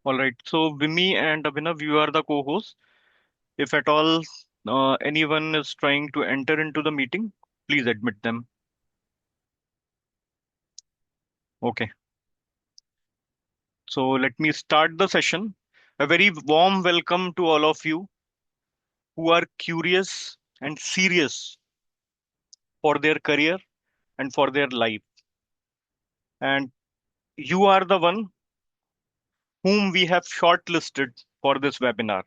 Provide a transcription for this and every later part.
All right. So, Vimmi and Abhinav, you are the co-host. If at all anyone is trying to enter into the meeting, please admit them. Okay. So, let me start the session. A very warm welcome to all of you who are curious and serious for their career and for their life. And you are the one whom we have shortlisted for this webinar.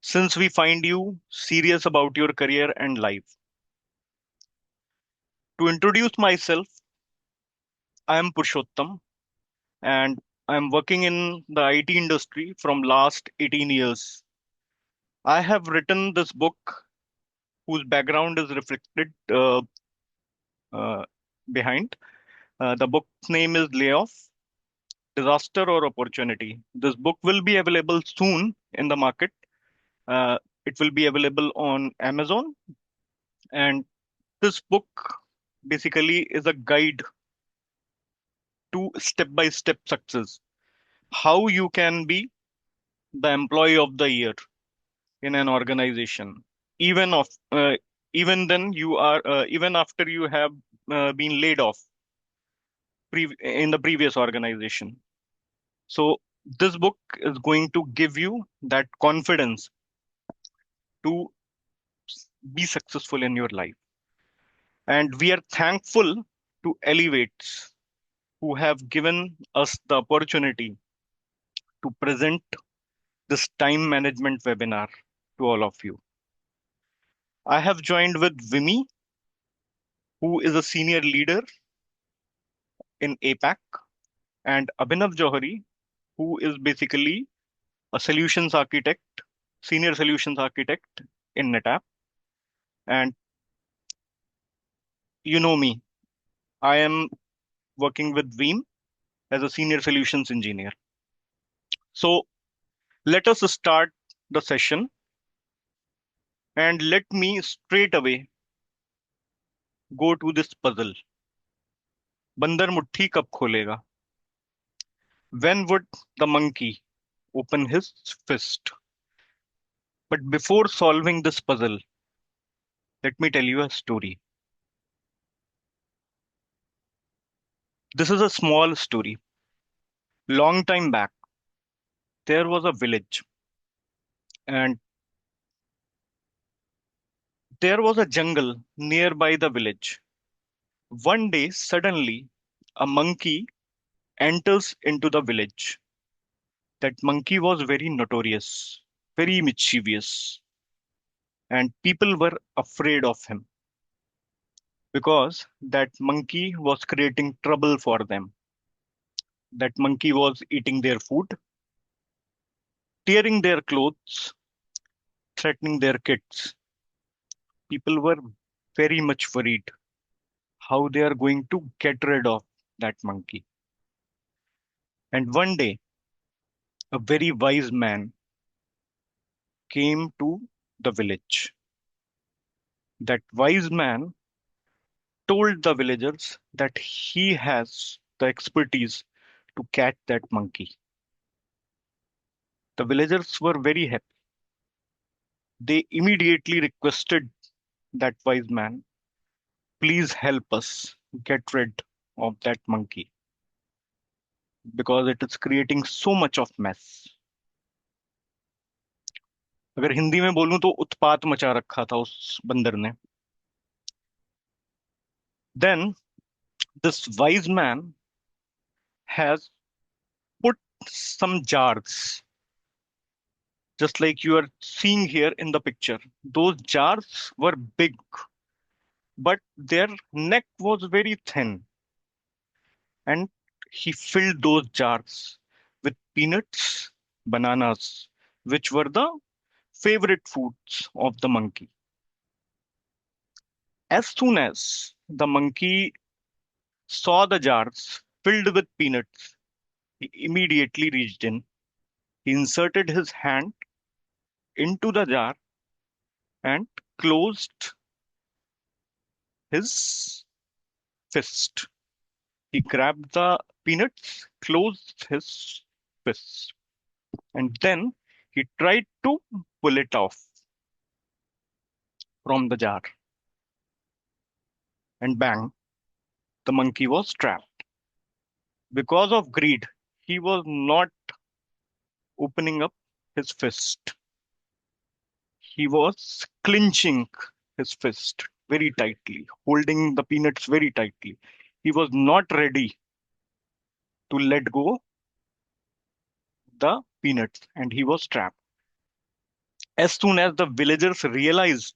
Since we find you serious about your career and life. To introduce myself, I am Purshottam and I'm working in the IT industry from last 18 years. I have written this book whose background is reflected uh, behind. The book's name is Layoff, Disaster or Opportunity. This book will be available soon in the market. Uh, it will be available on Amazon. And this book basically is a guide to step-by-step success. How you can be the employee of the year in an organization even of even then you are even after you have been laid off in the previous organization. So this book is going to give you that confidence to be successful in your life, and we are thankful to Elevates who have given us the opportunity to present this time management webinar to all of you. I have joined with Vimi, who is a senior leader in APAC, and Abhinav Johari, who is basically a solutions architect, senior solutions architect in NetApp. And you know me, I am working with Veeam as a senior solutions engineer. So let us start the session and let me straight away go to this puzzle. बंदर मुट्ठी कब खोलेगा? When would the monkey open his fist? But before solving this puzzle, let me tell you a story. This is a small story. Long time back, there was a village, and there was a jungle nearby the village. One day, suddenly, a monkey enters into the village. That monkey was very notorious, very mischievous, and people were afraid of him because that monkey was creating trouble for them. That monkey was eating their food, tearing their clothes, threatening their kids. People were very much worried how they are going to get rid of that monkey. And one day, a very wise man came to the village. That wise man told the villagers that he has the expertise to catch that monkey. The villagers were very happy. They immediately requested that wise man, please help us get rid of that monkey because it is creating so much of mess. अगर हिंदी में बोलूं तो उत्पात मचा रखा था उस बंदर ने. Then this wise man has put some jars, just like you are seeing here in the picture. Those jars were big, but their neck was very thin. And he filled those jars with peanuts, bananas, which were the favorite foods of the monkey. As soon as the monkey saw the jars filled with peanuts, he immediately reached in. He inserted his hand into the jar and closed his fist. He grabbed the peanuts, closed his fist. And then he tried to pull it off from the jar. And bang, the monkey was trapped. Because of greed, he was not opening up his fist. He was clenching his fist very tightly, holding the peanuts very tightly. He was not ready to let go the peanuts and he was trapped. As soon as the villagers realized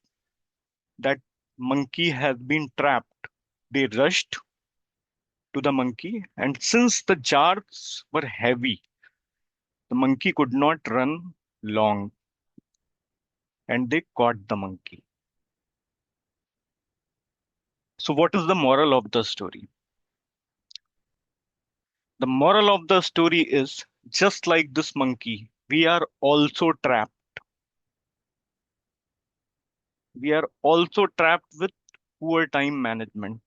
that monkey has been trapped, they rushed to the monkey, and since the jars were heavy, the monkey could not run long, and they caught the monkey. So, what is the moral of the story? The moral of the story is just like this monkey, we are also trapped. We are also trapped with poor time management.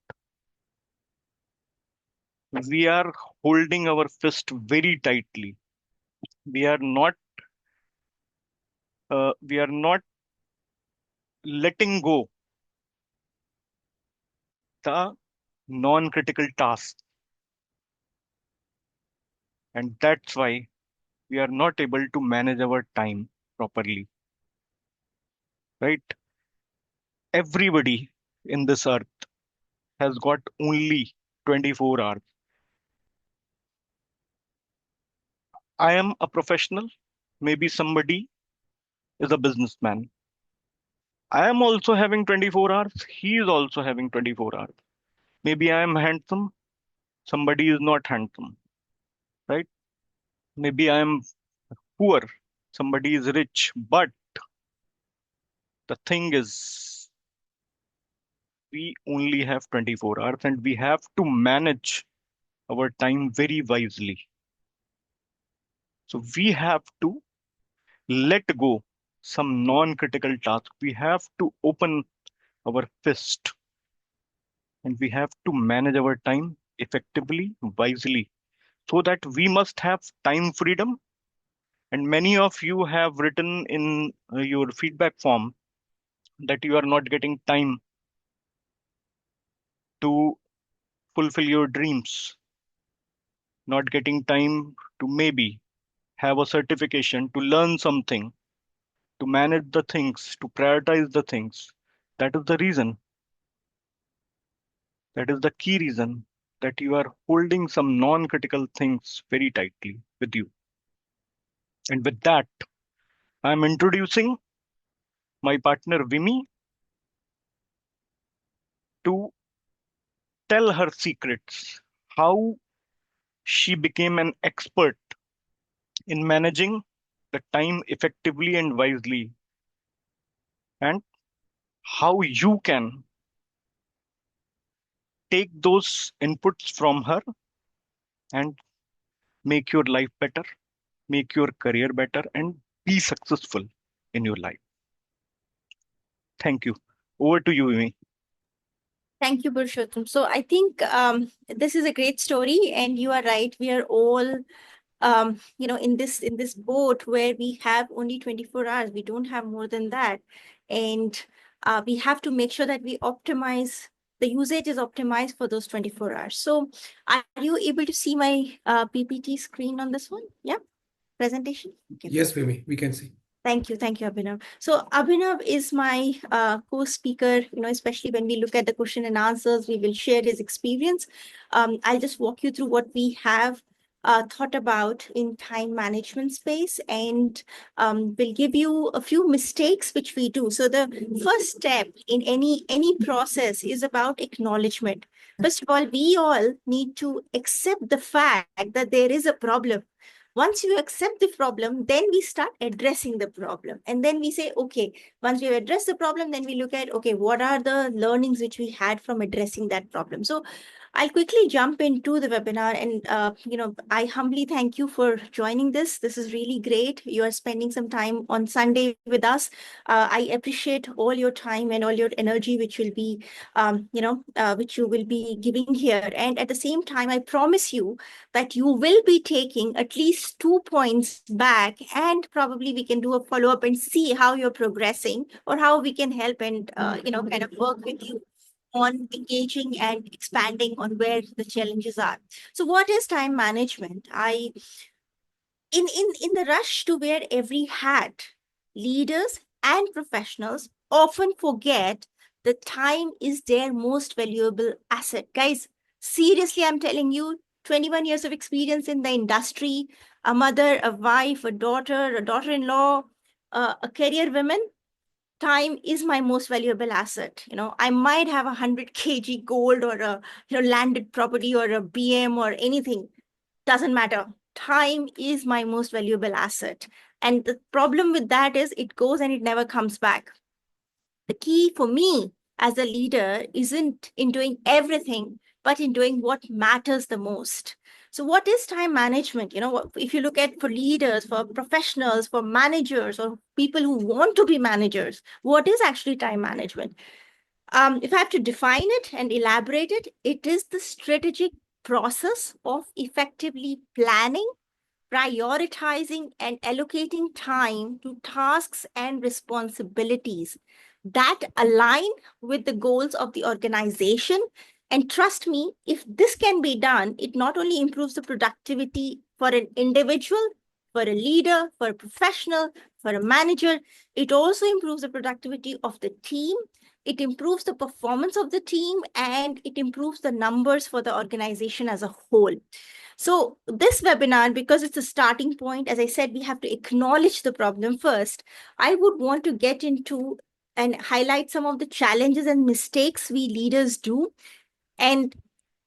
We are holding our fist very tightly. We are not we are not letting go the non-critical tasks, and that's why we are not able to manage our time properly, right? Everybody in this earth has got only 24 hours. I am a professional, maybe somebody is a businessman. I am also having 24 hours, he is also having 24 hours. Maybe I am handsome, somebody is not handsome, right? Maybe I am poor, somebody is rich, but the thing is, we only have 24 hours and we have to manage our time very wisely. So we have to let go some non-critical tasks. We have to open our fist and we have to manage our time effectively, wisely, so that we must have time freedom. And many of you have written in your feedback form that you are not getting time to fulfill your dreams, not getting time to maybe have a certification, to learn something, to manage the things, to prioritize the things. That is the reason, that is the key reason that you are holding some non-critical things very tightly with you. And with that, I'm introducing my partner Vimmi to tell her secrets, how she became an expert in managing the time effectively and wisely, and how you can take those inputs from her and make your life better, make your career better, and be successful in your life. Thank you. Over to you, Amy. Thank you, Purshottam. So I think this is a great story, and you are right. We are all, in this boat where we have only 24 hours. We don't have more than that, and we have to make sure that we optimize. The usage is optimized for those 24 hours. So, are you able to see my PPT screen on this one? Yeah, presentation. Okay. Yes, Vimmi, we can see. Thank you, Abhinav. So Abhinav is my co-speaker, especially when we look at the question and answers, we will share his experience. I'll just walk you through what we have thought about in time management space, and we'll give you a few mistakes which we do. So the first step in any process is about acknowledgement. First of all, we all need to accept the fact that there is a problem. Once you accept the problem, then we start addressing the problem. And then we say, okay, once we have addressed the problem, then we look at, okay, what are the learnings which we had from addressing that problem? So I'll quickly jump into the webinar, and I humbly thank you for joining this. This is really great. You are spending some time on Sunday with us. I appreciate all your time and all your energy, which will be, which you will be giving here. And at the same time, I promise you that you will be taking at least 2 points back, and probably we can do a follow up and see how you're progressing or how we can help and kind of work with you on engaging and expanding on where the challenges are. So what is time management? I in the rush to wear every hat, leaders and professionals often forget that time is their most valuable asset. Guys, seriously, I'm telling you, 21 years of experience in the industry, a mother, a wife, a daughter-in-law, a career woman, time is my most valuable asset. I might have 100 kg gold or a landed property or a BM or anything. Doesn't matter. Time is my most valuable asset. And the problem with that is it goes and it never comes back. The key for me as a leader isn't in doing everything, but in doing what matters the most. So, what is time management? If you look at for leaders, for professionals, for managers, or people who want to be managers, what is actually time management? If I have to define it and elaborate it, it is the strategic process of effectively planning, prioritizing, and allocating time to tasks and responsibilities that align with the goals of the organization. And trust me, if this can be done, it not only improves the productivity for an individual, for a leader, for a professional, for a manager, it also improves the productivity of the team. It improves the performance of the team, and it improves the numbers for the organization as a whole. So this webinar, because it's a starting point, as I said, we have to acknowledge the problem first. I would want to get into and highlight some of the challenges and mistakes we leaders do. And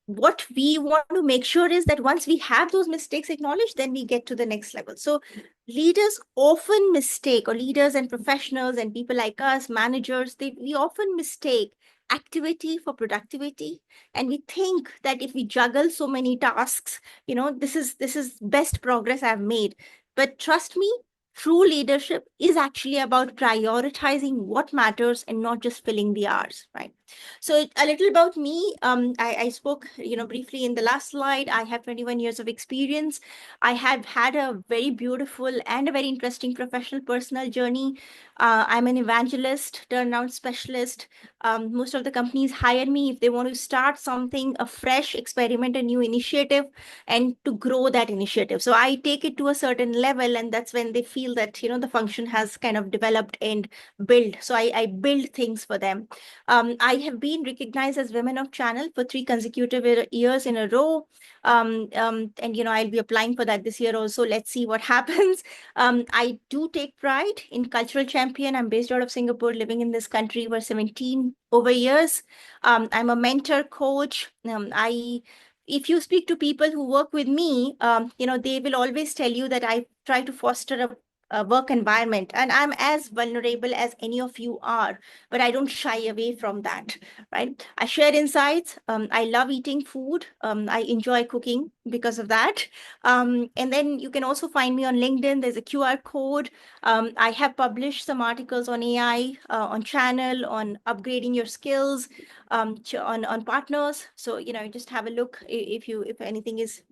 what we want to make sure is that once we have those mistakes acknowledged, then we get to the next level. So leaders often mistake, or leaders and professionals and people like us, managers, we often mistake activity for productivity. And we think that if we juggle so many tasks, this is best progress I've made. But trust me, true leadership is actually about prioritizing what matters and not just filling the hours, right? So a little about me. I spoke, briefly in the last slide. I have 21 years of experience. I have had a very beautiful and a very interesting professional personal journey. I'm an evangelist, turnaround specialist. Most of the companies hire me if they want to start something, a fresh experiment, a new initiative, and to grow that initiative. So I take it to a certain level, and that's when they feel that, the function has kind of developed and built. So I build things for them. I have been recognized as Women of Channel for 3 consecutive years in a row. And I'll be applying for that this year also. Let's see what happens. I do take pride in cultural champion. I'm based out of Singapore, living in this country for 17 over years. I'm a mentor coach. If you speak to people who work with me, they will always tell you that I try to foster a work environment, and I'm as vulnerable as any of you are, but I don't shy away from that, right? I share insights. I love eating food. I enjoy cooking because of that. And then you can also find me on LinkedIn. There's a QR code. I have published some articles on AI, on channel, on upgrading your skills, on partners. So, just have a look if anything is,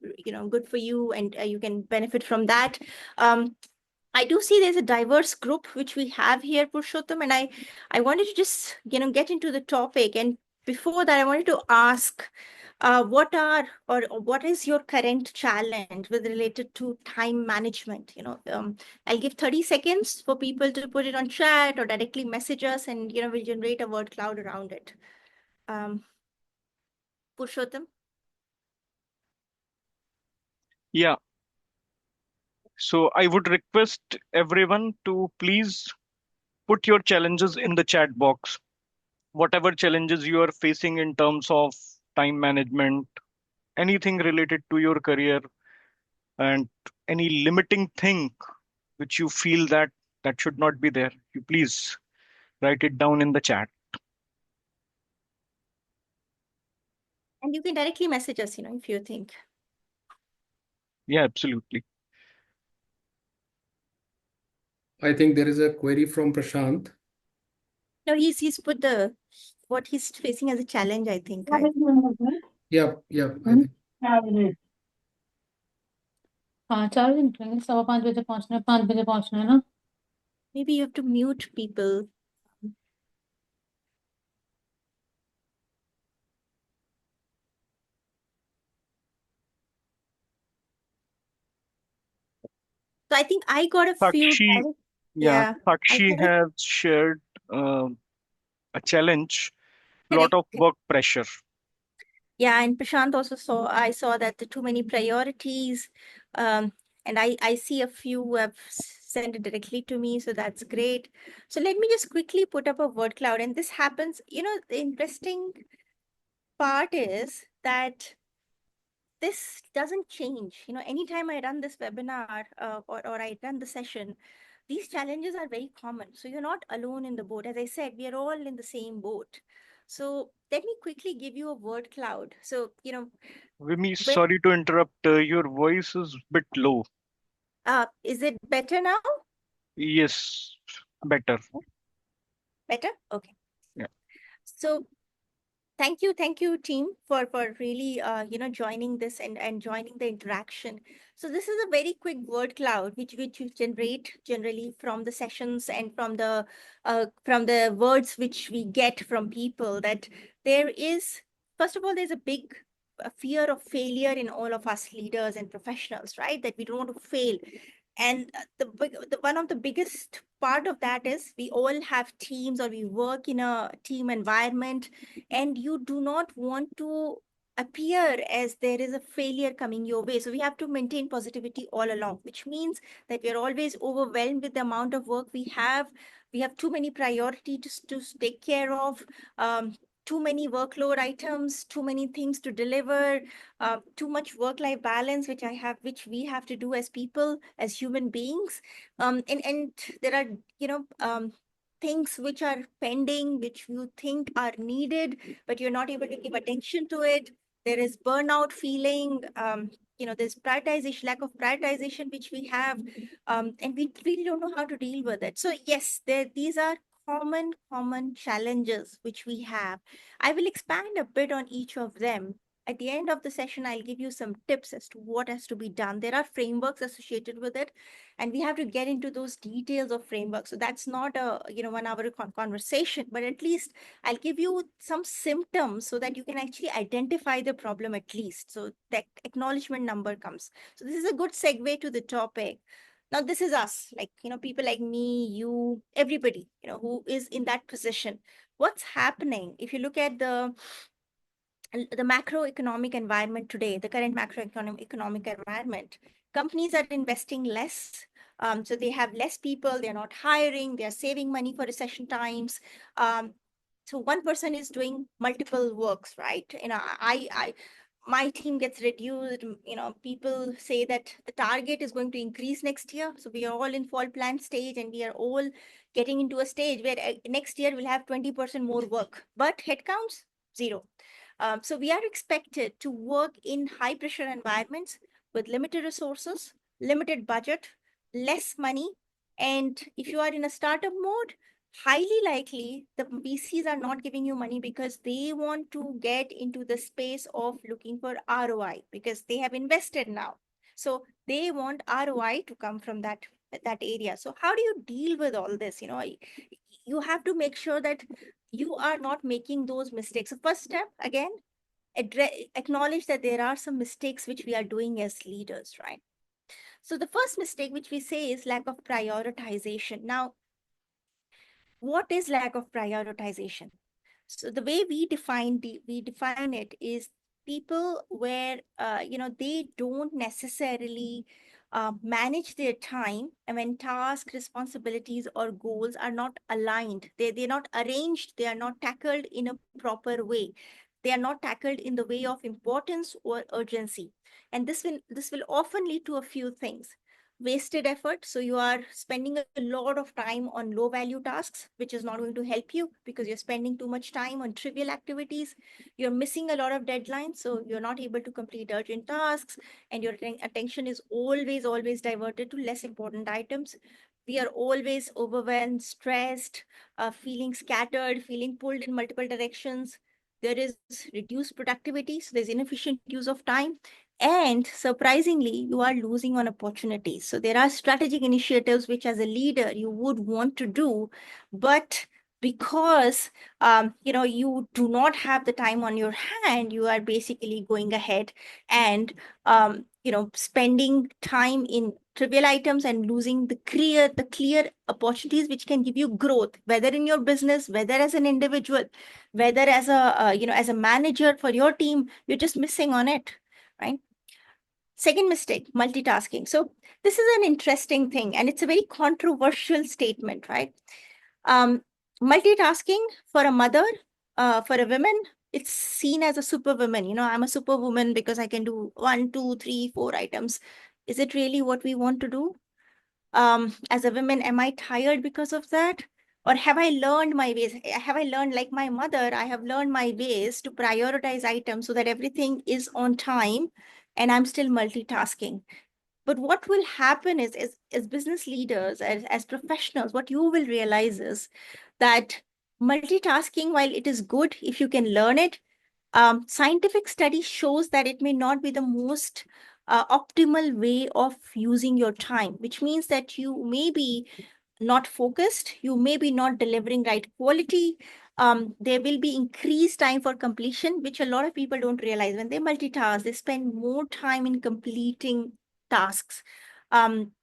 good for you, and you can benefit from that. I do see there's a diverse group which we have here, Purushottam, and I wanted to just get into the topic. And before that, I wanted to ask, what is your current challenge with related to time management? I'll give 30 seconds for people to put it on chat or directly message us, and we'll generate a word cloud around it. Um, Purushottam. Yeah. So I would request everyone to please put your challenges in the chat box. Whatever challenges you are facing in terms of time management, anything related to your career, and any limiting thing which you feel that should not be there, you please write it down in the chat. And you can directly message us, if you think. Yeah, absolutely. I think there is a query from Prashant. No, he's put the what he's facing as a challenge, I think. Yeah, I think. हाँ 4 दिन train 5:15 पहुंचना है 5 बजे पहुंचना है ना Maybe you have to mute people. So I think I got a few. Sakshi, yeah, Yeah, I Sakshi got a has shared a challenge, lot correct. of work pressure. Yeah, and Prashant also I saw that the too many priorities. Um, and I see a few who have sent it directly to me, so that's great. So let me just quickly put up a word cloud. And this happens, the interesting part is that this doesn't change. Anytime I run this webinar or I run the session, these challenges are very common. So you're not alone in the boat. As I said, we are all in the same boat. So let me quickly give you a word cloud. So, Vimmi, when, sorry to interrupt. Your voice is bit low. is it better now? Yes, better. Better? Okay. Yeah. So thank you team for really joining this and joining the interaction. So this is a very quick word cloud which you generate generally from the sessions and from the words which we get from people, that there is, first of all, there's a big fear of failure in all of us leaders and professionals, right? That we don't want to fail. And the one of the biggest part of that is we all have teams or we work in a team environment, and you do not want to appear as there is a failure coming your way. So we have to maintain positivity all along, which means that we are always overwhelmed with the amount of work we have. We have too many priorities to take care of, too many workload items, too many things to deliver, too much work-life balance, which we have to do as people, as human beings. And there are, things which are pending, which you think are needed, but you're not able to give attention to it. There is burnout feeling, there's prioritization, lack of prioritization, which we have, and we really don't know how to deal with it. So yes, these are common challenges which we have. I will expand a bit on each of them. At the end of the session, I'll give you some tips as to what has to be done. There are frameworks associated with it, and we have to get into those details of framework. So that's not a 1 hour conversation, but at least I'll give you some symptoms so that you can actually identify the problem at least. So that acknowledgement number comes. So this is a good segue to the topic. Now, this is us, like, people like me, you, everybody, who is in that position. What's happening? If you look at the macroeconomic environment today, the current macroeconomic environment, companies are investing less. So they have less people, they're not hiring, they're saving money for recession times. So one person is doing multiple works, right? My team gets reduced. People say that the target is going to increase next year. So we are all in fall plan stage, and we are all getting into a stage where next year we'll have 20% more work, but headcounts, zero. So we are expected to work in high pressure environments with limited resources, limited budget, less money. And if you are in a startup mode, highly likely the VCs are not giving you money because they want to get into the space of looking for ROI because they have invested now. So they want ROI to come from that area. So how do you deal with all this? You have to make sure that you are not making those mistakes. So first step, again, acknowledge that there are some mistakes which we are doing as leaders, right? So the first mistake which we say is lack of prioritization. Now, what is lack of prioritization? So the way we define it is people where they don't necessarily manage their time, and when tasks, responsibilities, or goals are not aligned, they're not arranged, they are not tackled in a proper way. They are not tackled in the way of importance or urgency, and this will often lead to a few things. wasted effort. So you are spending a lot of time on low value tasks, which is not going to help you because you're spending too much time on trivial activities. You're missing a lot of deadlines. So you're not able to complete urgent tasks, and your attention is always diverted to less important items. We are always overwhelmed, stressed, feeling scattered, feeling pulled in multiple directions. There is reduced productivity. So there's inefficient use of time. And surprisingly, you are losing on opportunities. So there are strategic initiatives which, as a leader, you would want to do, but because you do not have the time on your hand, you are basically going ahead and spending time in trivial items and losing the clear opportunities which can give you growth, whether in your business, whether as an individual, whether as a manager for your team. You're just missing on it, right? Second mistake, multitasking. So this is an interesting thing, and it's a very controversial statement, right? Um, Multitasking for a mother, for a woman, it's seen as a superwoman. I'm a superwoman because I can do one, two, three, four items. Is it really what we want to do? As a woman, am I tired because of that? Or have I learned my ways? Have I learned, like my mother, I have learned my ways to prioritize items so that everything is on time and I'm still multitasking. But what will happen is, as business leaders, as professionals, what you will realize is that multitasking, while it is good if you can learn it, scientific study shows that it may not be the most optimal way of using your time, which means that you may be not focused, you may be not delivering right quality. There will be increased time for completion, which a lot of people don't realize. When they multitask, they spend more time in completing tasks.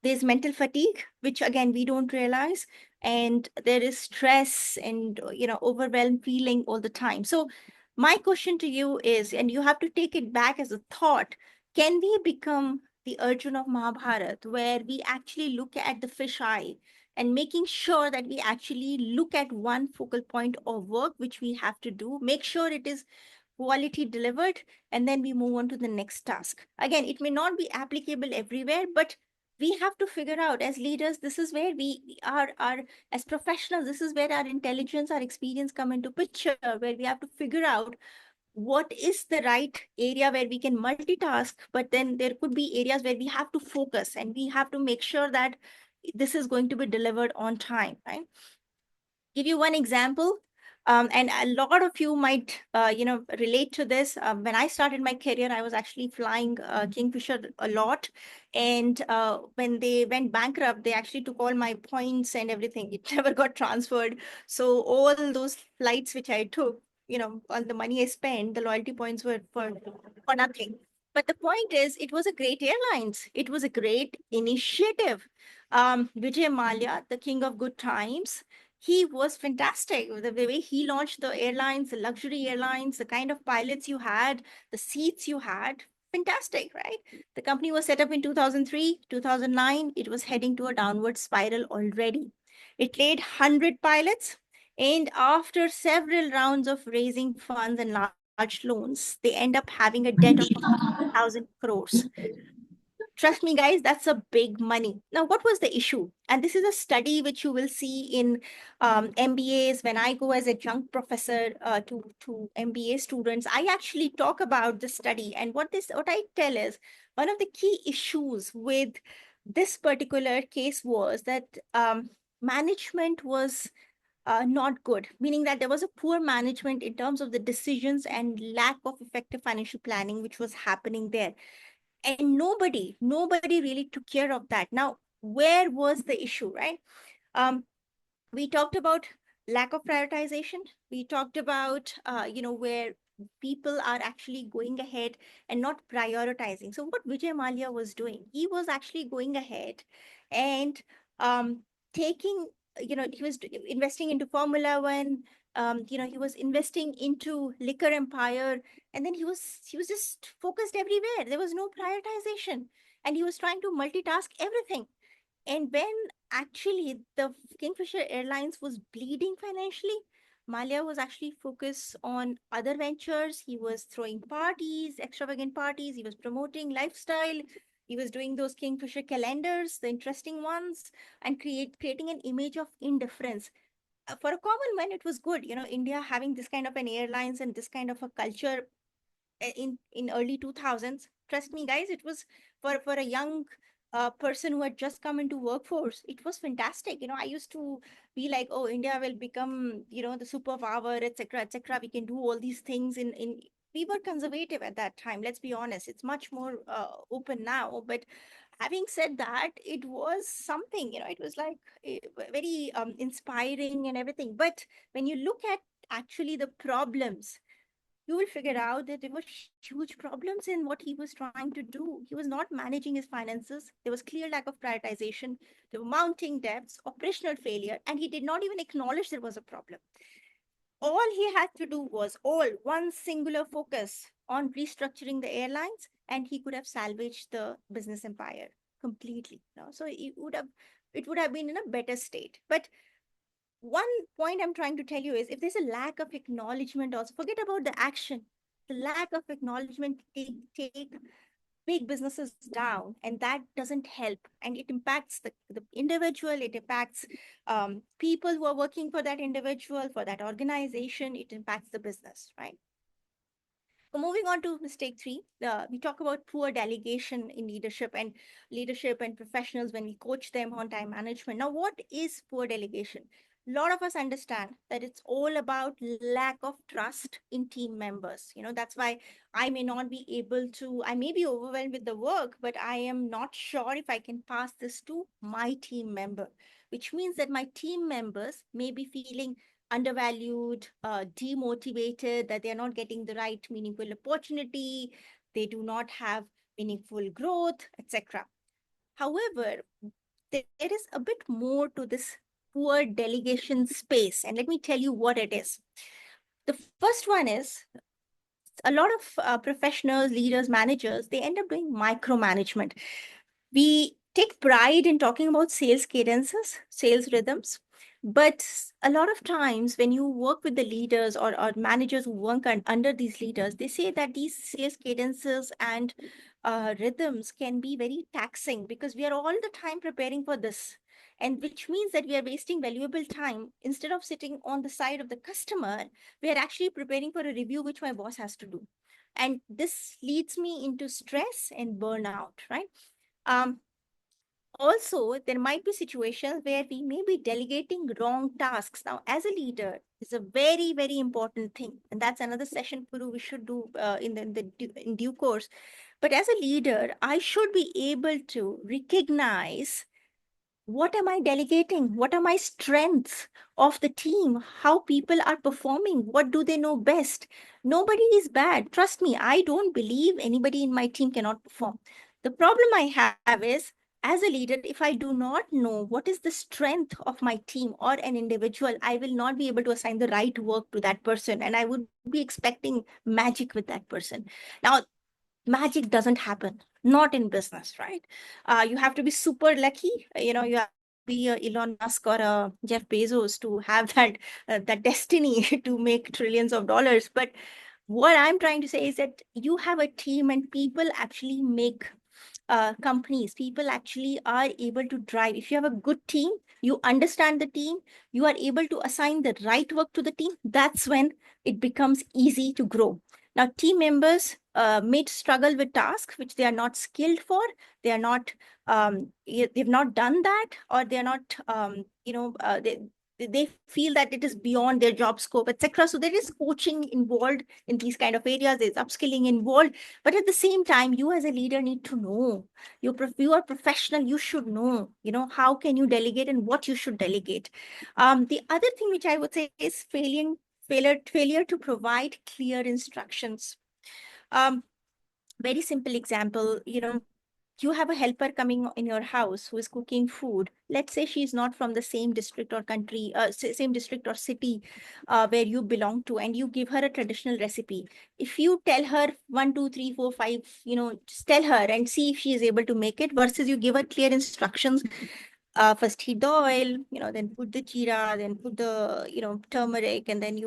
There's mental fatigue, which again we don't realize, and there is stress and overwhelmed feeling all the time. So my question to you is, and you have to take it back as a thought, can we become the Arjun of Mahabharat, where we actually look at the fish eye and making sure that we actually look at one focal point of work which we have to do, make sure it is quality delivered, and then we move on to the next task. Again, it may not be applicable everywhere, but we have to figure out, as leaders, this is where we are as professionals, this is where our intelligence, our experience come into picture, where we have to figure out what is the right area where we can multitask, but then there could be areas where we have to focus and we have to make sure that this is going to be delivered on time, right? Give you one example, and a lot of you might relate to this. When I started my career, I was actually flying Kingfisher a lot, and when they went bankrupt, they actually took all my points and everything. It never got transferred. So all those flights which I took, all the money I spent, the loyalty points were for nothing. But the point is, it was a great airlines. It was a great initiative. Vijay Mallya, the king of good times, he was fantastic. The way he launched the airlines, the luxury airlines, the kind of pilots you had, the seats you had, fantastic, right? The company was set up in 2003, 2009. It was heading to a downward spiral already. It laid 100 pilots, and after several rounds of raising funds and large loans, they end up having a debt of 1,000 crores. Trust me, guys, that's a big money. Now, what was the issue? And this is a study which you will see in MBAs. When I go as a adjunct professor to MBA students, I actually talk about the study. And what I tell is, one of the key issues with this particular case was that management was not good, meaning that there was a poor management in terms of the decisions and lack of effective financial planning, which was happening there. And nobody really took care of that. Now, where was the issue, right? um we talked about lack of prioritization. We talked about where people are actually going ahead and not prioritizing. So what Vijay Mallya was doing, he was actually going ahead and um taking, he was investing into Formula One. He was investing into liquor empire, and then he was just focused everywhere. There was no prioritization, and he was trying to multitask everything. And when actually the Kingfisher Airlines was bleeding financially, Malia was actually focused on other ventures. He was throwing parties, extravagant parties. He was promoting lifestyle. He was doing those Kingfisher calendars, the interesting ones, and creating an image of indifference. For a common man, it was good. India having this kind of an airlines and this kind of a culture in early 2000s. Trust me, guys, it was for a young person who had just come into workforce, it was fantastic. I used to be like, oh, India will become, the superpower, etc., etc. We can do all these things in we were conservative at that time. Let's be honest, it's much more open now. But having said that, it was something. It was like very inspiring and everything. But when you look at actually the problems, you will figure out that there were huge problems in what he was trying to do. He was not managing his finances. There was clear lack of prioritization. There were mounting debts, operational failure, and he did not even acknowledge there was a problem. All he had to do was one singular focus on restructuring the airlines, and he could have salvaged the business empire completely. So it would have been in a better state. But one point I'm trying to tell you is, if there's a lack of acknowledgement, also forget about the action. The lack of acknowledgement take big businesses down, and that doesn't help. And it impacts the individual, it impacts people who are working for that individual, for that organization, it impacts the business, right? So moving on to mistake three, we talk about poor delegation in leadership and professionals when we coach them on time management. Now, what is poor delegation? A lot of us understand that it's all about lack of trust in team members. That's why I may be overwhelmed with the work, but I am not sure if I can pass this to my team member, which means that my team members may be feeling undervalued, demotivated, that they're not getting the right meaningful opportunity, they do not have meaningful growth, etc. However, there is a bit more to this poor delegation space, and let me tell you what it is. The first one is, a lot of professionals, leaders, managers, they end up doing micromanagement. We take pride in talking about sales cadences, sales rhythms, but a lot of times when you work with the leaders or managers who work under these leaders, they say that these sales cadences and rhythms can be very taxing, because we are all the time preparing for this. And which means that we are wasting valuable time. Instead of sitting on the side of the customer, we are actually preparing for a review which my boss has to do. And this leads me into stress and burnout, right? Um, Also, there might be situations where we may be delegating wrong tasks. Now, as a leader, it's a very, very important thing. And that's another session, Puru, we should do in due course. But as a leader, I should be able to recognize, what am I delegating? What are my strengths of the team? How people are performing? What do they know best? Nobody is bad. Trust me, I don't believe anybody in my team cannot perform. The problem I have is, as a leader, if I do not know what is the strength of my team or an individual, I will not be able to assign the right work to that person. And I would be expecting magic with that person. Now, magic doesn't happen, not in business, right? You have to be super lucky. You have to be a Elon Musk or a Jeff Bezos to have that destiny to make trillions of dollars. But what I'm trying to say is that you have a team, and people actually make companies. People actually are able to drive. If you have a good team, you understand the team, you are able to assign the right work to the team, that's when it becomes easy to grow. Now, team members may struggle with tasks which they are not skilled for. They are not, they've not done that, or they are not, they feel that it is beyond their job scope, etc. So there is coaching involved in these kind of areas. There's upskilling involved. But at the same time, you as a leader need to know. You are professional. You should know. How can you delegate and what you should delegate. The other thing which I would say is failure to provide clear instructions. Um, Very simple example. You have a helper coming in your house who is cooking food. Let's say she's not from the same district or country, same district or city where you belong to, and you give her a traditional recipe. If you tell her 1, 2, 3, 4, 5, just tell her and see if she is able to make it, versus you give her clear instructions. First heat the oil, then put the jeera, then put the, turmeric, and then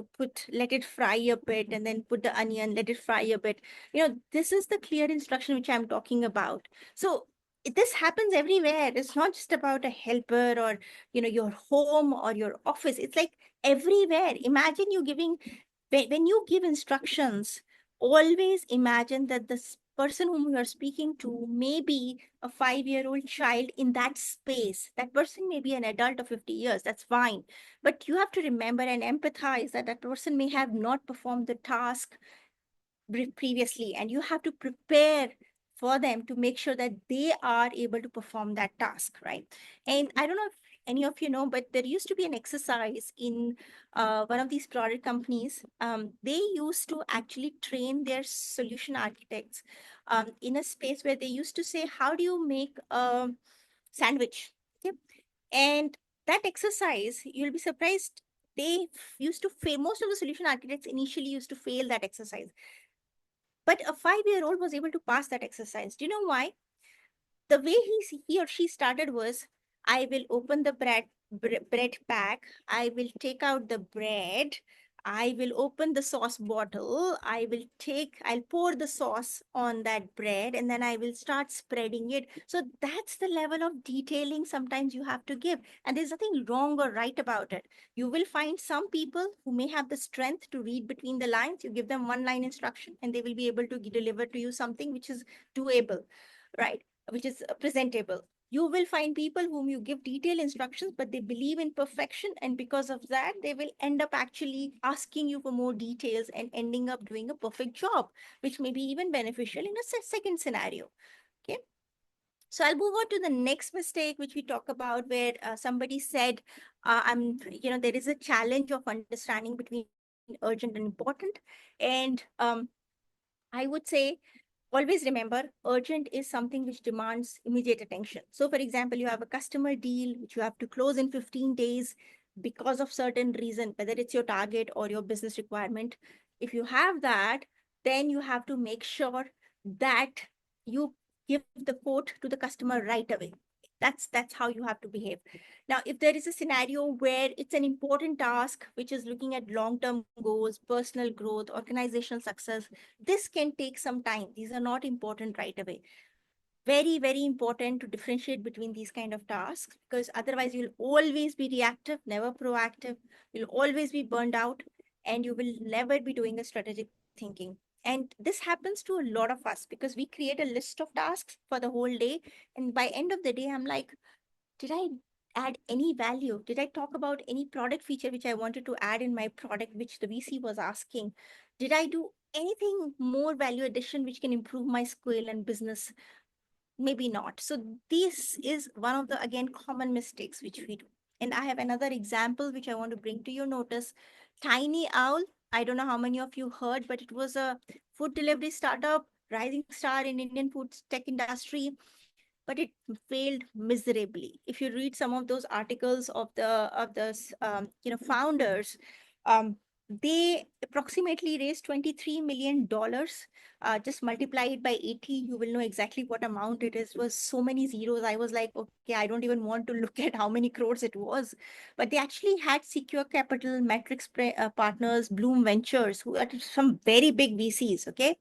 let it fry a bit, and then put the onion, let it fry a bit. This is the clear instruction which I'm talking about. So this happens everywhere. It's not just about a helper or your home or your office. It's like everywhere. Imagine you giving when you give instructions, always imagine that this person whom you are speaking to may be a 5-year-old child in that space. That person may be an adult of 50 years. That's fine. But you have to remember and empathize that that person may have not performed the task previously, and you have to prepare for them to make sure that they are able to perform that task, right? And I don't know if any of you know, but there used to be an exercise in one of these product companies. They used to actually train their solution architects in a space where they used to say, how do you make a sandwich? Okay. And that exercise, you'll be surprised, they used to fail. Most of the solution architects initially used to fail that exercise, but a 5-year-old was able to pass that exercise. Do you know why? The way he or she started was, I will open the bread pack, I will take out the bread, I will open the sauce bottle, I'll pour the sauce on that bread, and then I will start spreading it. So that's the level of detailing sometimes you have to give, and there's nothing wrong or right about it. You will find some people who may have the strength to read between the lines. You give them one line instruction and they will be able to deliver to you something which is doable, right? Which is presentable. You will find people whom you give detailed instructions, but they believe in perfection. And because of that, they will end up actually asking you for more details and ending up doing a perfect job, which may be even beneficial in a second scenario. Okay. So I'll move on to the next mistake, which we talk about, where somebody said, there is a challenge of understanding between urgent and important. And I would say, always remember, urgent is something which demands immediate attention. So for example, you have a customer deal which you have to close in 15 days because of certain reason, whether it's your target or your business requirement. If you have that, then you have to make sure that you give the quote to the customer right away. That's how you have to behave. Now, if there is a scenario where it's an important task which is looking at long-term goals, personal growth, organizational success, this can take some time. These are not important right away. Very, very important to differentiate between these kind of tasks, because otherwise you'll always be reactive, never proactive. You'll always be burned out, and you will never be doing a strategic thinking. And this happens to a lot of us because we create a list of tasks for the whole day. And by end of the day, I'm like, did I add any value? Did I talk about any product feature which I wanted to add in my product, which the VC was asking? Did I do anything more value addition which can improve my skill and business? Maybe not. So this is one of the, again, common mistakes which we do. And I have another example which I want to bring to your notice. Tiny Owl. I don't know how many of you heard, but it was a food delivery startup, rising star in Indian food tech industry, but it failed miserably. If you read some of those articles of the founders, um, they approximately raised $23 million. Just multiply it by 80, you will know exactly what amount it is. It was so many zeros. I was like, okay, I don't even want to look at how many crores it was. But they actually had Secure Capital, Matrix Partners, Bloom Ventures, who are some very big VCs. Okay.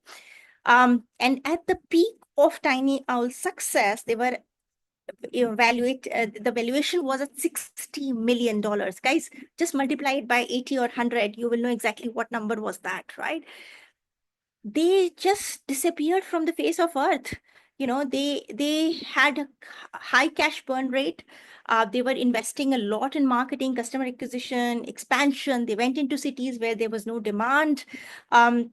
And at the peak of Tiny Owl's success, they were the valuation was at $60 million. Guys, just multiply it by 80 or 100, you will know exactly what number was that, right? They just disappeared from the face of earth. They had a high cash burn rate. They were investing a lot in marketing, customer acquisition, expansion. They went into cities where there was no demand. And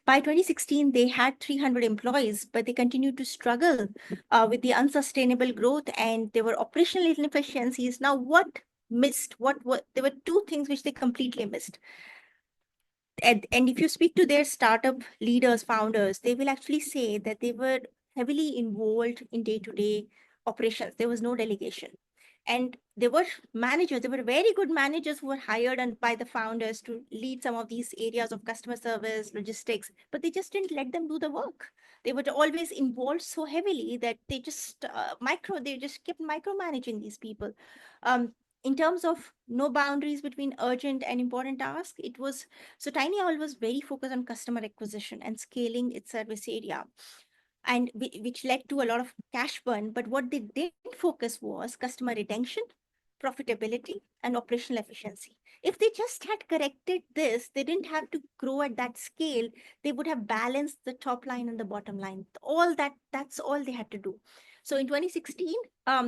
by 2016, they had 300 employees, but they continued to struggle with the unsustainable growth, and there were operational inefficiencies. Now, what missed? What there were two things which they completely missed. And if you speak to their startup leaders, founders, they will actually say that they were heavily involved in day-to-day operations. There was no delegation. And there were very good managers who were hired by the founders to lead some of these areas of customer service, logistics, but they just didn't let them do the work. They were always involved so heavily that they just kept micromanaging these people. In terms of no boundaries between urgent and important tasks, so Tiny Owl was very focused on customer acquisition and scaling its service area. and which led to a lot of cash burn. But what they did focus was customer retention, profitability, and operational efficiency. If they just had corrected this, they didn't have to grow at that scale. They would have balanced the top line and the bottom line. All that's all they had to do. So in 2016,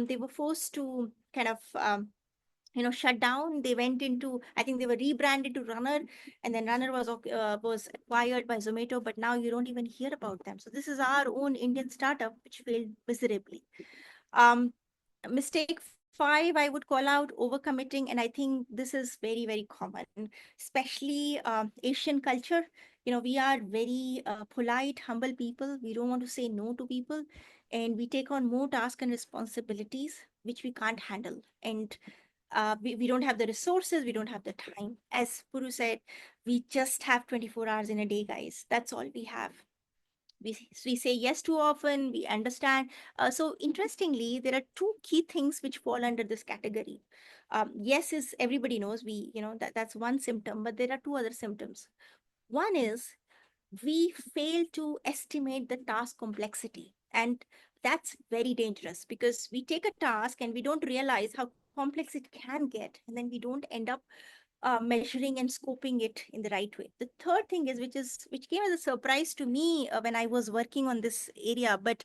they were forced to kind of shut down. They went into, I think they were rebranded to Runner, and then Runner was acquired by Zomato, but now you don't even hear about them. So this is our own Indian startup which failed miserably. um Mistake five, I would call out overcommitting, and I think this is very, very common, especially Asian culture. We are very polite, humble people. We don't want to say no to people, and we take on more tasks and responsibilities which we can't handle. And we don't have the resources, we don't have the time. As Puru said, we just have 24 hours in a day, guys. That's all we have. We say yes too often, we understand. So interestingly, there are two key things which fall under this category. Yes is, everybody knows, that's one symptom, but there are two other symptoms. One is we fail to estimate the task complexity. And that's very dangerous, because we take a task and we don't realize how complex it can get. And then we don't end up measuring and scoping it in the right way. The third thing is, which came as a surprise to me when I was working on this area, but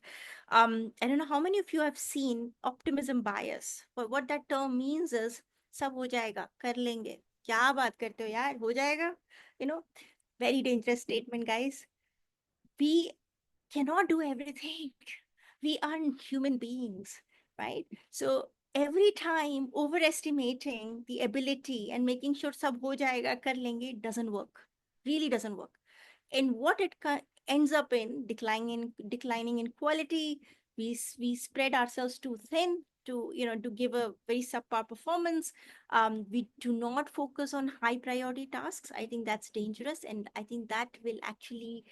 I don't know how many of you have seen optimism bias. But what that term means is, सब हो जाएगा, कर लेंगे, क्या बात करते हो यार, हो जाएगा. You know, very dangerous statement, guys. We cannot do everything. We aren't human beings, right? So every time overestimating the ability and making sure sab ho jayega, kar lenge, doesn't work. Really doesn't work. And what it ends up in, declining in quality. We spread ourselves too thin to give a very subpar performance. We do not focus on high priority tasks. I think that's dangerous, and I think that will actually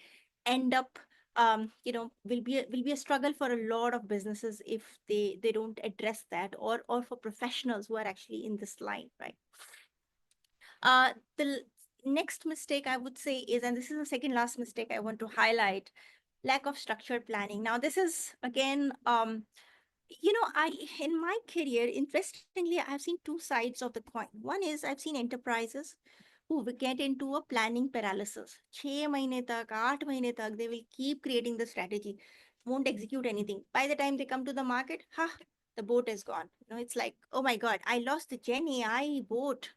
end up will be a struggle for a lot of businesses if they don't address that, or for professionals who are actually in this line, right? The next mistake I would say is, and this is the second last mistake I want to highlight, lack of structured planning. Now this is again, I in my career, interestingly, I've seen two sides of the coin. One is, I've seen enterprises who will get into a planning paralysis. 6 tak, 8 tak, they will keep creating the strategy, won't execute anything. By the time they come to the market, the boat is gone. It's like, oh my God, I lost the Gen AI boat.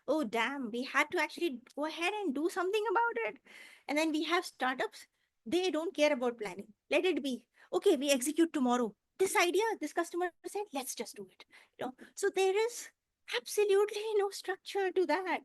Oh damn, we had to actually go ahead and do something about it. And then we have startups, they don't care about planning. Let it be. Okay, we execute tomorrow. This idea, this customer said, let's just do it. So there is absolutely no structure to that.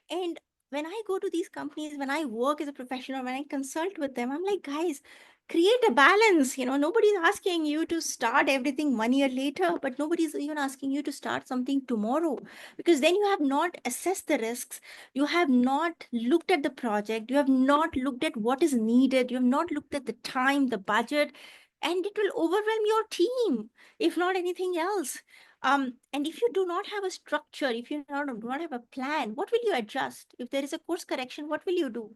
And when I go to these companies, when I work as a professional, when I consult with them, I'm like, guys, create a balance. Nobody's asking you to start everything 1 year later, but nobody's even asking you to start something tomorrow, because then you have not assessed the risks. You have not looked at the project. You have not looked at what is needed. You have not looked at the time, the budget, and it will overwhelm your team, if not anything else. And if you do not have a structure, if you do not have a plan, what will you adjust? If there is a course correction, what will you do?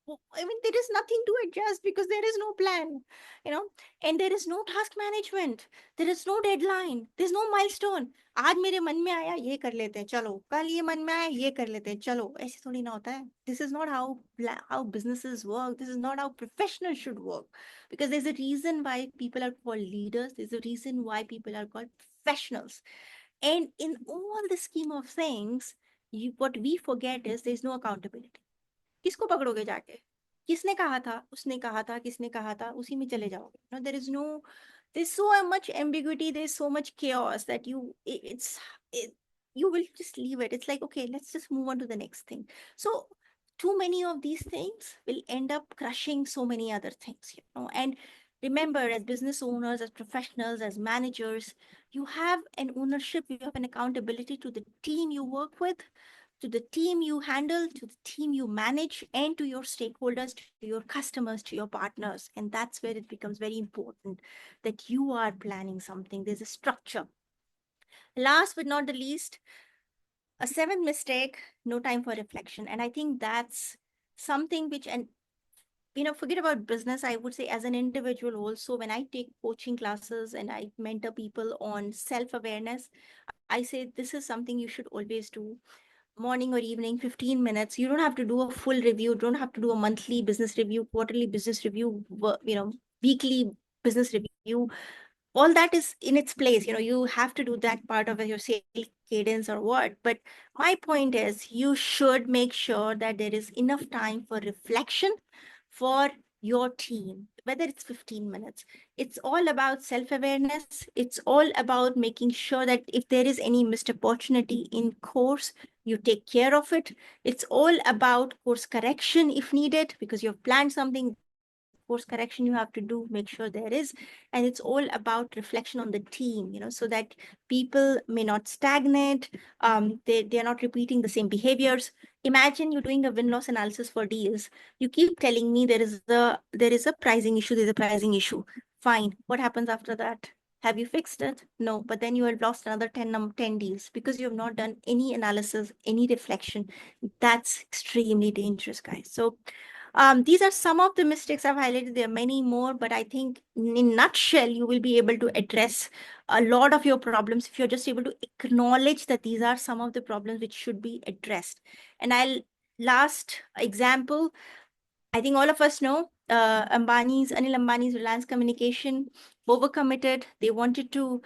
I mean, there is nothing to adjust because there is no plan, you know, and there is no task management. There is no deadline. There's no milestone. आज मेरे मन में आया ये कर लेते हैं चलो, कल ये मन में आया ये कर लेते हैं चलो, ऐसे थोड़ी ना होता है. This is not how businesses work. This is not how professionals should work, because there's a reason why people are called leaders. There's a reason why people are called professionals. And in all the scheme of things, what we forget is there's no accountability. किसको पकड़ोगे जाके? किसने कहा था, उसने कहा था, किसने कहा था, उसी में चले जाओगे. There is no, there's so much ambiguity, there's so much chaos that you will just leave it. It's like, okay, let's just move on to the next thing. So too many of these things will end up crushing so many other things. And remember, as business owners, as professionals, as managers, you have an ownership, you have an accountability to the team you work with, to the team you handle, to the team you manage, and to your stakeholders, to your customers, to your partners. And that's where it becomes very important that you are planning something. There's a structure. Last but not the least, a seventh mistake, no time for reflection. And I think that's something which, and forget about business. I would say as an individual also, when I take coaching classes and I mentor people on self-awareness, I say this is something you should always do. Morning or evening, 15 minutes. You don't have to do a full review. You don't have to do a monthly business review, quarterly business review, weekly business review. All that is in its place. You have to do that part of your sales cadence or what. But my point is, you should make sure that there is enough time for reflection for your team, whether it's 15 minutes. It's all about self-awareness. It's all about making sure that if there is any missed opportunity in course, you take care of it. It's all about course correction if needed, because you've planned something, course correction you have to do, make sure there is. And it's all about reflection on the team, so that people may not stagnate. They are not repeating the same behaviors. Imagine you're doing a win-loss analysis for deals. You keep telling me there is a pricing issue, there's a pricing issue. Fine. What happens after that? Have you fixed it? No. But then you have lost another 10 deals because you have not done any analysis, any reflection. That's extremely dangerous, guys. So these are some of the mistakes I've highlighted. There are many more, but I think in nutshell, you will be able to address a lot of your problems if you're just able to acknowledge that these are some of the problems which should be addressed. And last example, I think all of us know Anil Ambani's Reliance Communication overcommitted. They wanted to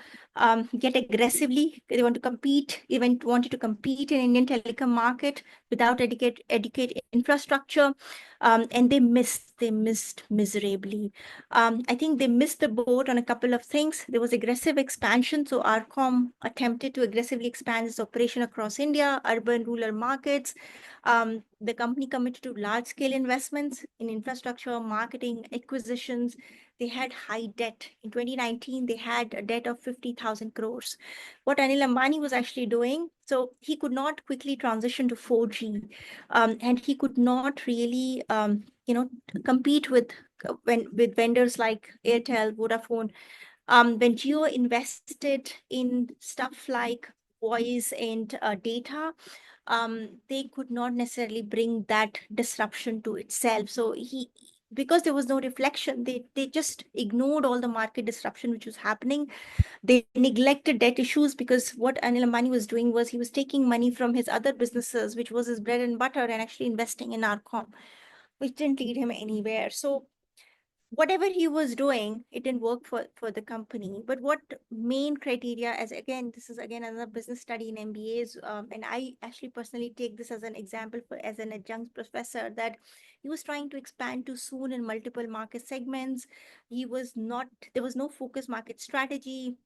get aggressively. They want to compete. They wanted to compete in Indian telecom market without educate infrastructure, and they missed. They missed miserably. I think they missed the boat on a couple of things. There was aggressive expansion. So RCOM attempted to aggressively expand its operation across India, urban, rural markets. The company committed to large-scale investments in infrastructure, marketing, acquisitions. They had high debt. In 2019, they had a debt of 50,000 crores. What Anil Ambani was actually doing, so he could not quickly transition to 4G, and he could not really, compete with vendors like Airtel, Vodafone. When Geo invested in stuff like voice and data, they could not necessarily bring that disruption to itself. So because there was no reflection, they just ignored all the market disruption which was happening. They neglected debt issues, because what Anil Ambani was doing was he was taking money from his other businesses, which was his bread and butter, and actually investing in Arcom, which didn't lead him anywhere. So whatever he was doing, it didn't work for the company. But what main criteria, as again, this is again another business study in MBAs, and I actually personally take this as an example as an adjunct professor, that he was trying to expand too soon in multiple market segments. There was no focused market strategy.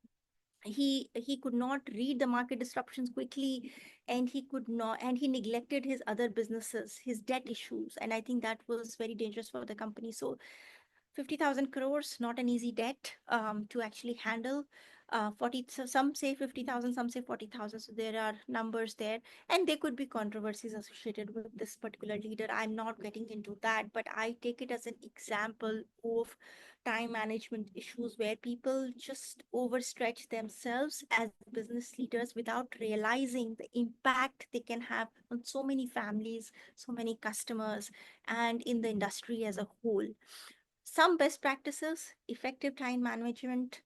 He could not read the market disruptions quickly, and he neglected his other businesses, his debt issues, and I think that was very dangerous for the company. So 50,000 crores, not an easy debt to actually handle. 40, so some say 50,000, some say 40,000. So there are numbers there, and there could be controversies associated with this particular leader. I'm not getting into that, but I take it as an example of time management issues where people just overstretch themselves as business leaders without realizing the impact they can have on so many families, so many customers, and in the industry as a whole. Some best practices: effective time management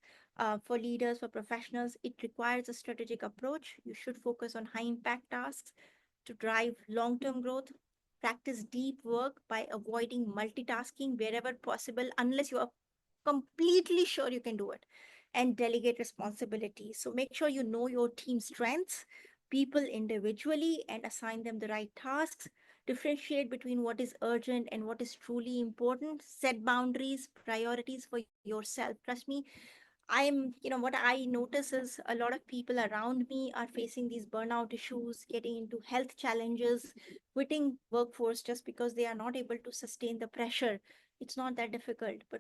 for leaders, for professionals. It requires a strategic approach. You should focus on high impact tasks to drive long term growth. Practice deep work by avoiding multitasking wherever possible, unless you are completely sure you can do it. And delegate responsibility. So make sure you know your team strengths, people individually, and assign them the right tasks. Differentiate between what is urgent and what is truly important. Set boundaries, priorities for yourself. Trust me, what I notice is a lot of people around me are facing these burnout issues, getting into health challenges, quitting workforce just because they are not able to sustain the pressure. It's not that difficult, but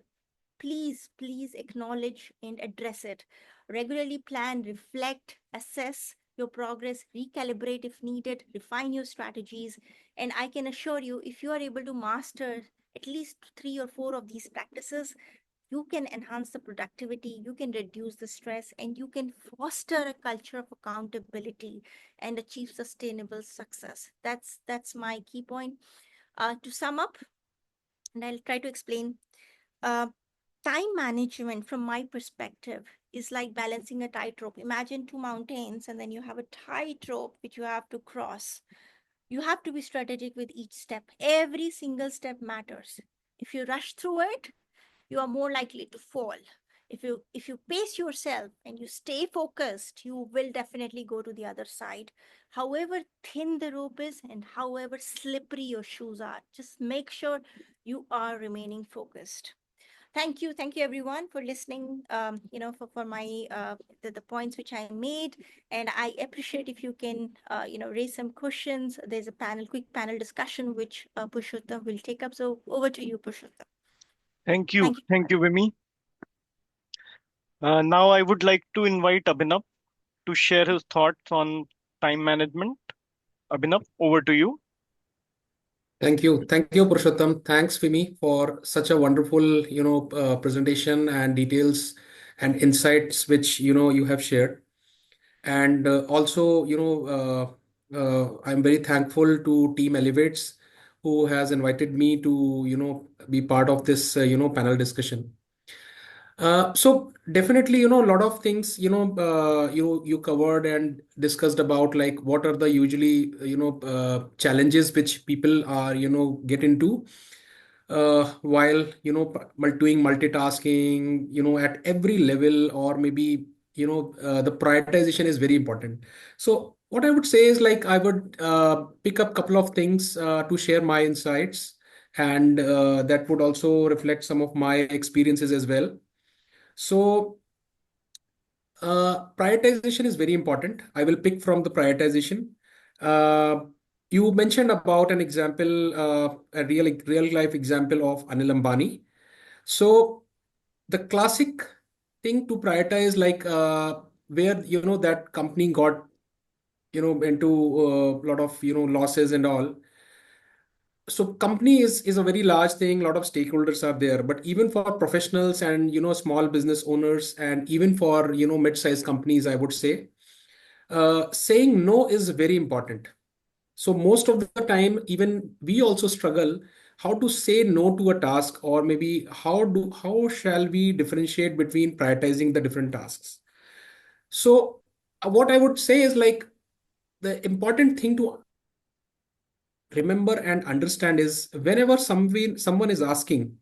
please acknowledge and address it. Regularly plan, reflect, assess your progress, recalibrate if needed, refine your strategies. And I can assure you, if you are able to master at least 3 or 4 of these practices, you can enhance the productivity, you can reduce the stress, and you can foster a culture of accountability and achieve sustainable success. That's my key point. To sum up, and I'll try to explain. Uh, Time management, from my perspective, is like balancing a tightrope. Imagine two mountains, and then you have a tightrope which you have to cross. You have to be strategic with each step. Every single step matters. If you rush through it, you are more likely to fall. If you pace yourself and you stay focused, you will definitely go to the other side. However thin the rope is and however slippery your shoes are, just make sure you are remaining focused. Thank you everyone for listening, for my the points which I made. And I appreciate if you can raise some questions. There's a quick panel discussion which Purushottam will take up. So over to you, Purushottam. Thank you. Thank you. Thank you, Vimmi. Now I would like to invite Abhinav to share his thoughts on time management. Abhinav, over to you. Thank you. Thank you, Purushottam. Thanks, Vimi, for such a wonderful, presentation and details and insights which, you have shared. And also, I'm very thankful to Team Elevates who has invited me to, be part of this, panel discussion. So definitely, a lot of things, you covered and discussed about, like what are the usually, challenges which people are, get into while, doing multitasking, at every level, or maybe, the prioritization is very important. So what I would say is, like, I would pick up couple of things to share my insights, and that would also reflect some of my experiences as well. So, prioritization is very important. I will pick from the prioritization. Uh, you mentioned about an example, a real life example of Anil Ambani. So, the classic thing to prioritize, like where that company got into a lot of losses and all. So company is a very large thing, a lot of stakeholders are there, but even for professionals and small business owners, and even for mid-sized companies, I would say saying no is very important. So most of the time, even we also struggle how to say no to a task, or maybe how shall we differentiate between prioritizing the different tasks. So what I would say is, like, the important thing to remember and understand is, whenever someone is asking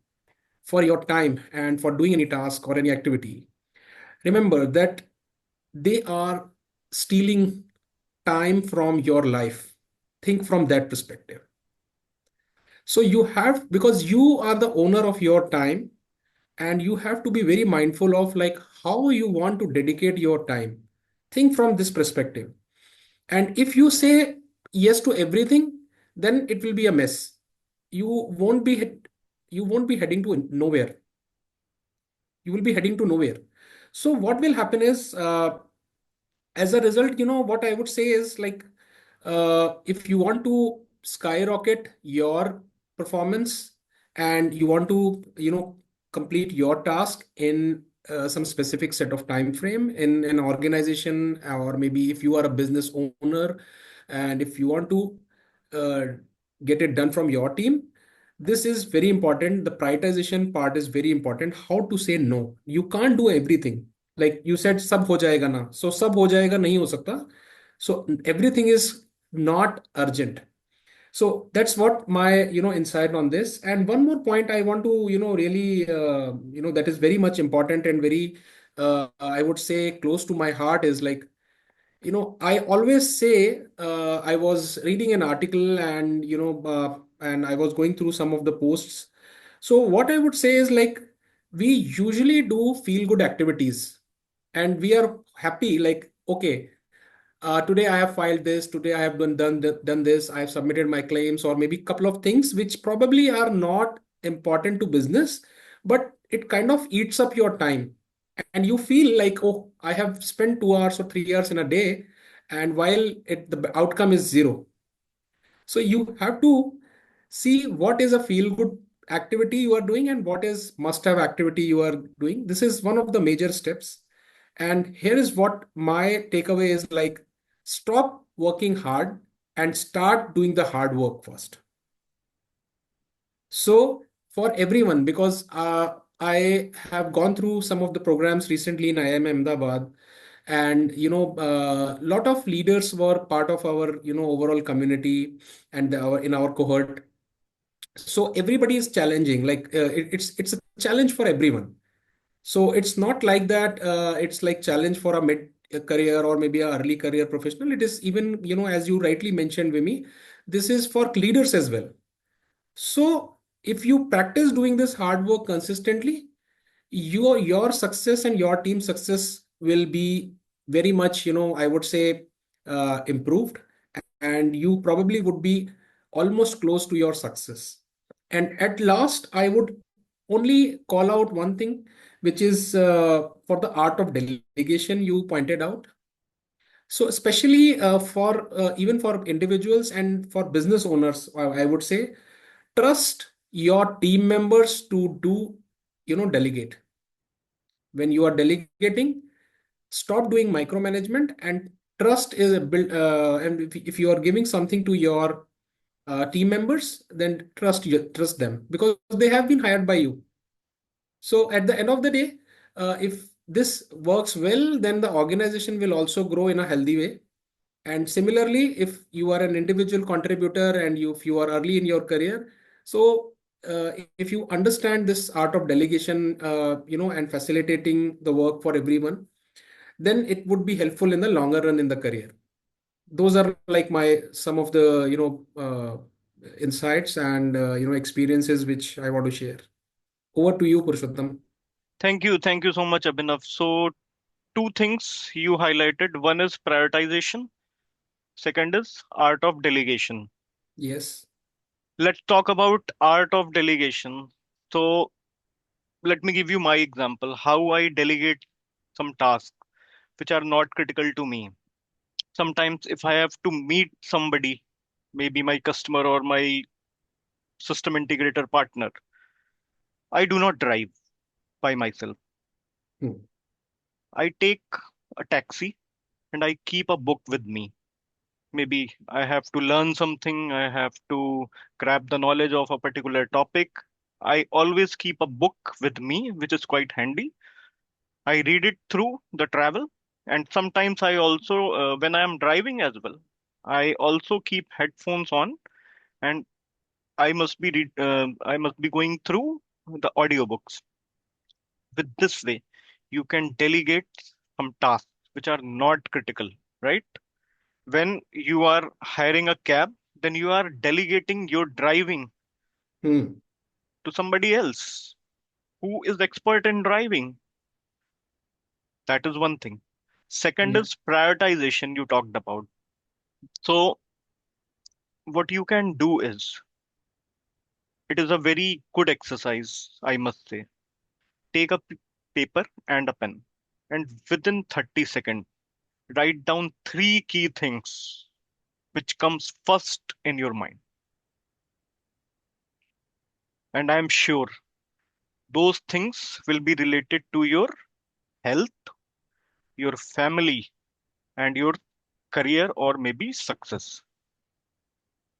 for your time and for doing any task or any activity, remember that they are stealing time from your life. Think from that perspective. So you have, because you are the owner of your time, and you have to be very mindful of, like, how you want to dedicate your time. Think from this perspective. And if you say yes to everything, then it will be a mess. You won't be you won't be heading to nowhere. You will be heading to nowhere. So what will happen is, as a result, what I would say is, like, if you want to skyrocket your performance, and you want to complete your task in some specific set of time frame in an organization, or maybe if you are a business owner, and if you want to uh, get it done from your team, this is very important. The prioritization part is very important. How to say no. You can't do everything. Like you said, sab ho jayega na, so sab ho jayega nahi ho sakta. So everything is not urgent. So that's what my insight on this. And one more point I want to really that is very much important and very I would say close to my heart is, like, I always say, I was reading an article, and and I was going through some of the posts. So what I would say is, like, we usually do feel good activities, and we are happy, like, okay, today I have filed this, today I have done this, I have submitted my claims, or maybe couple of things which probably are not important to business, but it kind of eats up your time, and you feel like, oh, I have spent 2 hours or 3 hours in a day, and while the outcome is zero. So you have to see what is a feel good activity you are doing, and what is must have activity you are doing. This is one of the major steps. And here is what my takeaway is, like, stop working hard and start doing the hard work first. So for everyone, because I have gone through some of the programs recently in IIM Ahmedabad, and lot of leaders were part of our overall community and in our cohort. So everybody is challenging, like it's a challenge for everyone. So it's not like that. It's like challenge for a mid career or maybe a early career professional. It is even, as you rightly mentioned, Vimi, this is for leaders as well. So if you practice doing this hard work consistently, your success and your team success will be very much, I would say, improved, and you probably would be almost close to your success. And at last, I would only call out one thing, which is for the art of delegation you pointed out. So especially for even for individuals and for business owners, I would say, trust your team members to do, delegate. When you are delegating, stop doing micromanagement, and trust is a build. And if you are giving something to your team members, then trust them, because they have been hired by you. So at the end of the day, if this works well, then the organization will also grow in a healthy way. And similarly, if you are an individual contributor and if you are early in your career, so if you understand this art of delegation, and facilitating the work for everyone, then it would be helpful in the longer run in the career. Those are like my some of the insights and experiences which I want to share. Over to you, Purushottam. Thank you so much, Abhinav. So, two things you highlighted. One is prioritization, second is art of delegation. Yes. Let's talk about art of delegation. So, let me give you my example how I delegate some tasks which are not critical to me. Sometimes, if I have to meet somebody, maybe my customer or my system integrator partner, I do not drive by myself. Hmm. I take a taxi and I keep a book with me. Maybe I have to learn something, I have to grab the knowledge of a particular topic. I always keep a book with me, which is quite handy. I read it through the travel, and sometimes I also, when I am driving as well, I also keep headphones on, and I must be going through the audiobooks. With this way, you can delegate some tasks which are not critical, right? When you are hiring a cab, then you are delegating your driving Hmm. to somebody else who is expert in driving. That is one thing. Second Yeah. is prioritization you talked about. So what you can do is, it is a very good exercise, I must say. Take a paper and a pen, and within 30 seconds, write down three key things which comes first in your mind. And I'm sure those things will be related to your health, your family, and your career or maybe success.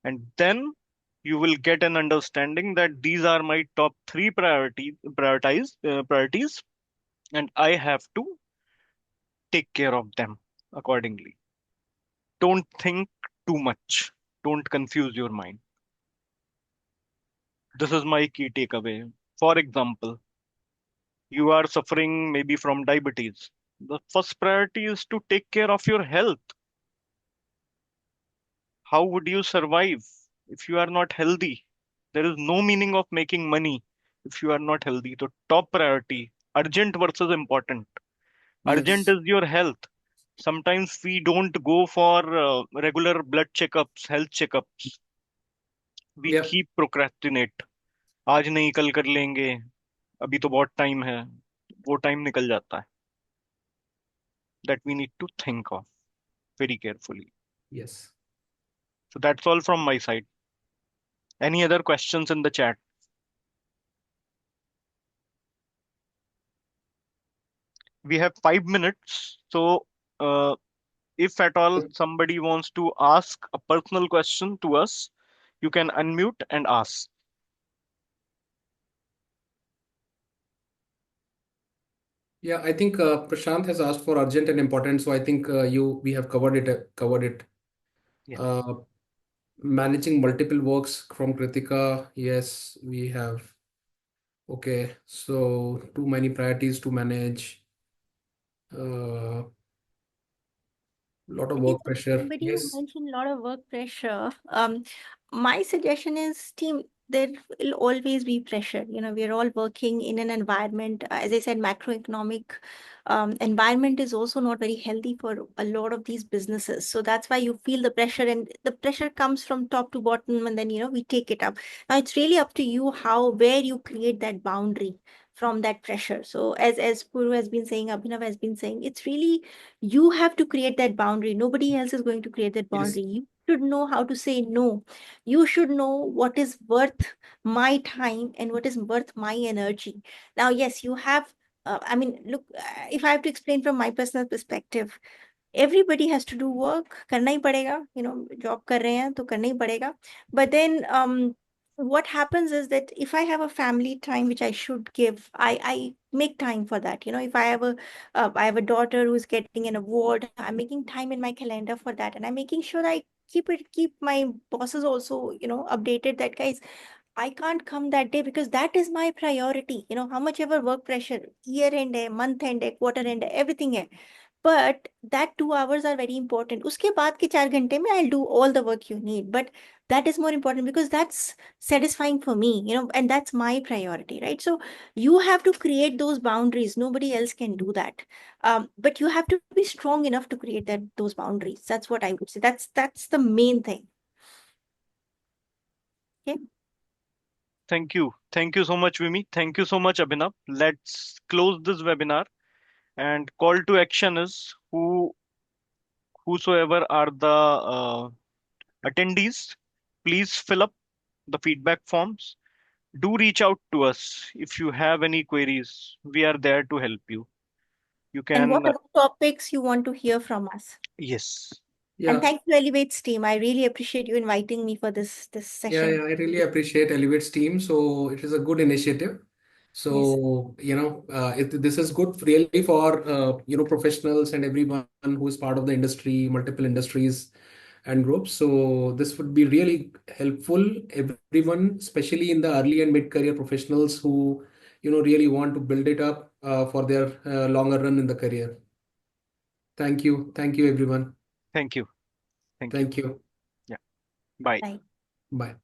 And then you will get an understanding that these are my top three priorities, and I have to take care of them accordingly. Don't think too much. Don't confuse your mind. This is my key takeaway. For example, you are suffering maybe from diabetes. The first priority is to take care of your health. How would you survive if you are not healthy? There is no meaning of making money if you are not healthy. So, top priority, urgent versus important. Urgent Yes. is your health. Sometimes we don't go for regular blood checkups, health checkups. We Yeah. keep procrastinate. आज नहीं कल कर लेंगे, अभी तो बहुत time है. वो टाइम निकल जाता है. That we need to think of very carefully. Yes. So that's all from my side. Any other questions in the chat? We have 5 minutes. So, if at all somebody wants to ask a personal question to us, you can unmute and ask. Yeah, I think Prashant has asked for urgent and important, so I think we have covered it. Yeah. Uh, Managing multiple works from Kritika, yes, we have. Okay, so too many priorities to manage. Lot of I think work pressure. somebody Yes, mentioned a lot of work pressure. My suggestion is, team, there will always be pressure. We're all working in an environment, as I said, macroeconomic environment is also not very healthy for a lot of these businesses. So that's why you feel the pressure, and the pressure comes from top to bottom, and then we take it up. Now it's really up to you where you create that boundary from that pressure. So as Puru has been saying, Abhinav has been saying, it's really you have to create that boundary. Nobody else is going to create that yes, boundary. You should know how to say no. You should know what is worth my time and what is worth my energy. Now, yes, you have. I mean, look, if I have to explain from my personal perspective, everybody has to do work, करना ही पड़ेगा, job कर रहे हैं तो करना ही पड़ेगा. But then what happens is that if I have a family time which I should give, I make time for that. If I have a daughter who's getting an award, I'm making time in my calendar for that, and I'm making sure I keep my bosses also updated that, guys, I can't come that day because that is my priority. How much ever work pressure, year end hai, month end hai, quarter end hai, everything hai. But that 2 hours are very important. उसके बाद के 4 घंटे में I'll do all the work you need. But that is more important because that's satisfying for me, and that's my priority, right? So you have to create those boundaries. Nobody else can do that. But you have to be strong enough to create those boundaries. That's what I would say. That's the main thing. Okay. Thank you. Thank you so much, Vimi. Thank you so much, Abhinav. Let's close this webinar. And call to action is whosoever are the attendees, please fill up the feedback forms. Do reach out to us if you have any queries. We are there to help you. You And what can, other topics you want to hear from us? yes, And yeah. thank you, Elevates team. I really appreciate you inviting me for this Yeah, session. yeah, I really appreciate Elevate's team. So it is a good initiative. Yes. So, this is good really for, professionals and everyone who is part of the industry, multiple industries and groups. So this would be really helpful, everyone, especially in the early and mid-career professionals who, really want to build it up for their longer run in the career. Thank you. Thank you, everyone. thank you. Thank you. Thank you. Yeah, bye. Right. Bye.